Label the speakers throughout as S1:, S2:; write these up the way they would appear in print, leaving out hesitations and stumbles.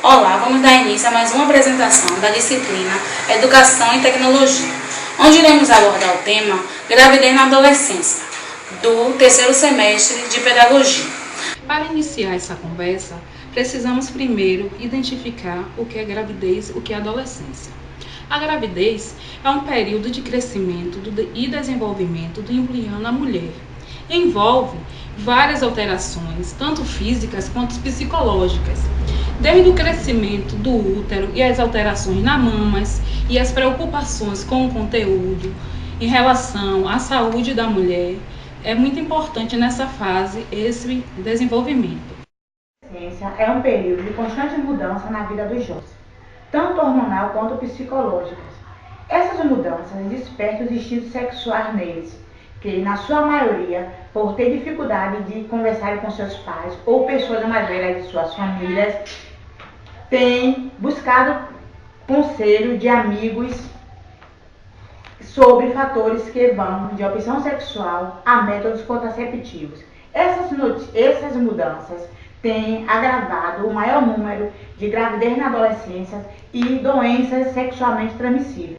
S1: Olá, vamos dar início a mais uma apresentação da disciplina Educação e Tecnologia, onde iremos abordar o tema Gravidez na Adolescência, do terceiro semestre de Pedagogia.
S2: Para iniciar essa conversa, precisamos primeiro identificar o que é gravidez, o que é adolescência. A gravidez é um período de crescimento e desenvolvimento do embrião na mulher. Envolve várias alterações, tanto físicas quanto psicológicas, desde o crescimento do útero e as alterações nas mamas e as preocupações com o conteúdo em relação à saúde da mulher. É muito importante nessa fase esse desenvolvimento.
S3: A adolescência é um período de constante mudança na vida dos jovens, tanto hormonal quanto psicológicas. Essas mudanças despertam os instintos sexuais neles, que, na sua maioria, por ter dificuldade de conversar com seus pais ou pessoas mais velhas de suas famílias, têm buscado conselho de amigos sobre fatores que vão de opção sexual a métodos contraceptivos. Essas mudanças têm agravado o maior número de gravidez na adolescência e doenças sexualmente transmissíveis.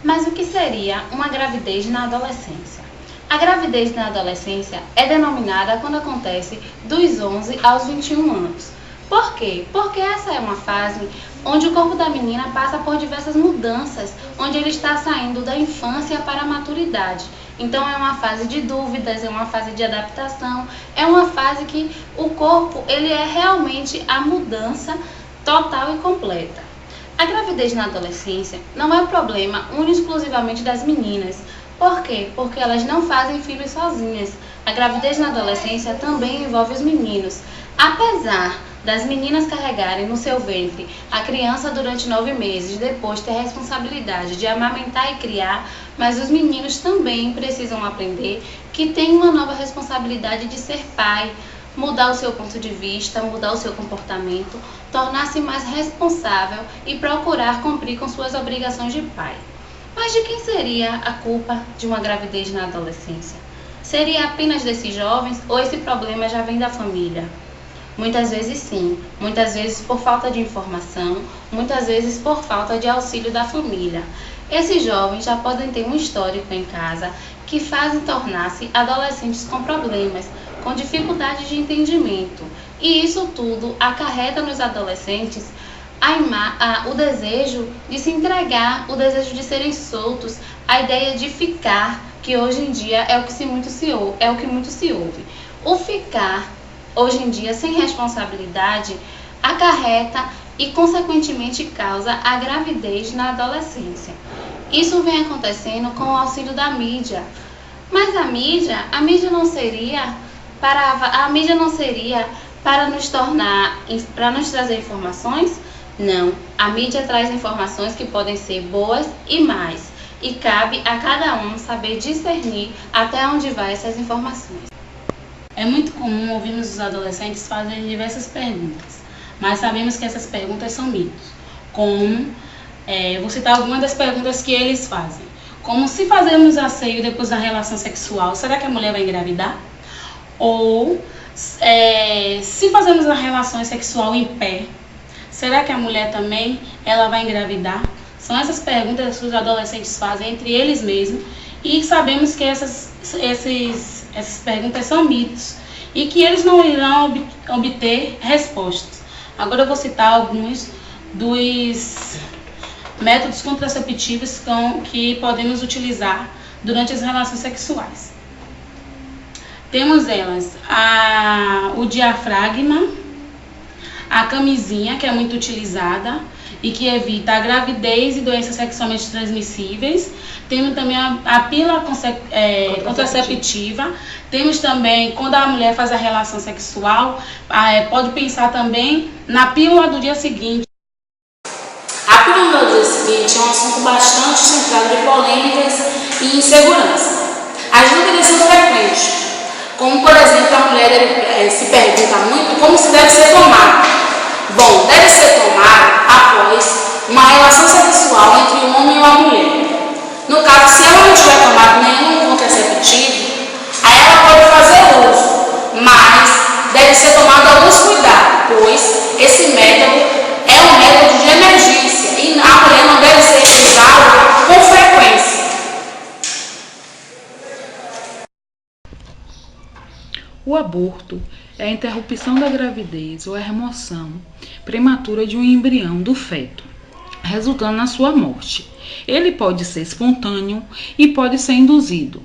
S1: Mas o que seria uma gravidez na adolescência? A gravidez na adolescência é denominada quando acontece dos 11 aos 21 anos. Por quê? Porque essa é uma fase onde o corpo da menina passa por diversas mudanças, onde ele está saindo da infância para a maturidade. Então é uma fase de dúvidas, é uma fase de adaptação, é uma fase que o corpo ele é realmente a mudança total e completa. A gravidez na adolescência não é um problema único e exclusivamente das meninas. Por quê? Porque elas não fazem filhos sozinhas. A gravidez na adolescência também envolve os meninos. Apesar das meninas carregarem no seu ventre a criança durante 9 meses, depois ter a responsabilidade de amamentar e criar, mas os meninos também precisam aprender que tem uma nova responsabilidade de ser pai, mudar o seu ponto de vista, mudar o seu comportamento, tornar-se mais responsável e procurar cumprir com suas obrigações de pai. Mas de quem seria a culpa de uma gravidez na adolescência? Seria apenas desses jovens ou esse problema já vem da família? Muitas vezes sim, muitas vezes por falta de informação, muitas vezes por falta de auxílio da família. Esses jovens já podem ter um histórico em casa que fazem tornar-se adolescentes com problemas, com dificuldade de entendimento. E isso tudo acarreta nos adolescentes o desejo de se entregar, o desejo de serem soltos, a ideia de ficar, que hoje em dia é o que muito se ouve. O ficar, hoje em dia, sem responsabilidade, acarreta e, consequentemente, causa a gravidez na adolescência. Isso vem acontecendo com o auxílio da mídia. Mas a mídia não seria para nos trazer informações? Não, a mídia traz informações que podem ser boas e más, e cabe a cada um saber discernir até onde vai essas informações.
S4: É muito comum ouvirmos os adolescentes fazerem diversas perguntas, mas sabemos que essas perguntas são mitos. Vou citar algumas das perguntas que eles fazem. Como, se fazermos asseio depois da relação sexual, será que a mulher vai engravidar? Ou, se fazermos a relação sexual em pé, será que a mulher também ela vai engravidar? São essas perguntas que os adolescentes fazem entre eles mesmos, e sabemos que essas perguntas são mitos e que eles não irão obter respostas. Agora eu vou citar alguns dos métodos contraceptivos que podemos utilizar durante as relações sexuais. Temos elas o diafragma, a camisinha, que é muito utilizada e que evita a gravidez e doenças sexualmente transmissíveis. Temos também a pílula contraceptiva. Temos também, quando a mulher faz a relação sexual, pode pensar também na pílula do dia seguinte.
S1: A pílula do dia seguinte é um assunto bastante centrado de polêmicas e insegurança. As dúvidas são frequentes, como, por exemplo, a mulher se pergunta muito como se deve ser tomada. Bom, deve ser tomada após uma relação sexual entre um homem e uma mulher. No caso, se ela não tiver tomado nenhum contraceptivo, aí ela pode fazer uso, mas deve ser tomado alguns cuidados, pois esse
S2: O aborto é a interrupção da gravidez ou a remoção prematura de um embrião do feto, resultando na sua morte. Ele pode ser espontâneo e pode ser induzido.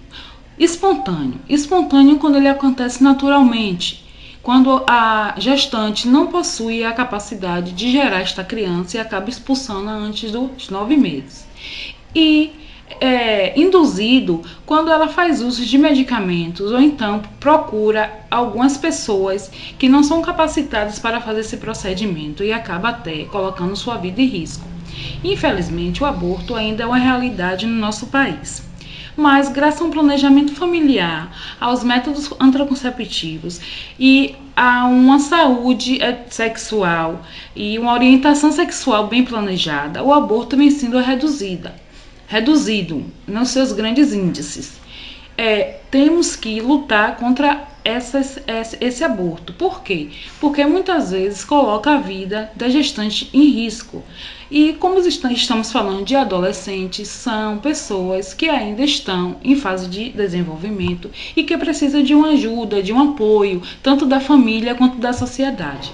S2: Espontâneo quando ele acontece naturalmente, quando a gestante não possui a capacidade de gerar esta criança e acaba expulsando antes dos 9 meses. E induzido quando ela faz uso de medicamentos ou então procura algumas pessoas que não são capacitadas para fazer esse procedimento e acaba até colocando sua vida em risco. Infelizmente, o aborto ainda é uma realidade no nosso país. Mas, graças a um planejamento familiar, aos métodos anticonceptivos e a uma saúde sexual e uma orientação sexual bem planejada, o aborto vem sendo reduzido nos seus grandes índices. Temos que lutar contra esse aborto. Por quê? Porque muitas vezes coloca a vida da gestante em risco. E como estamos falando de adolescentes, são pessoas que ainda estão em fase de desenvolvimento e que precisam de uma ajuda, de um apoio, tanto da família quanto da sociedade.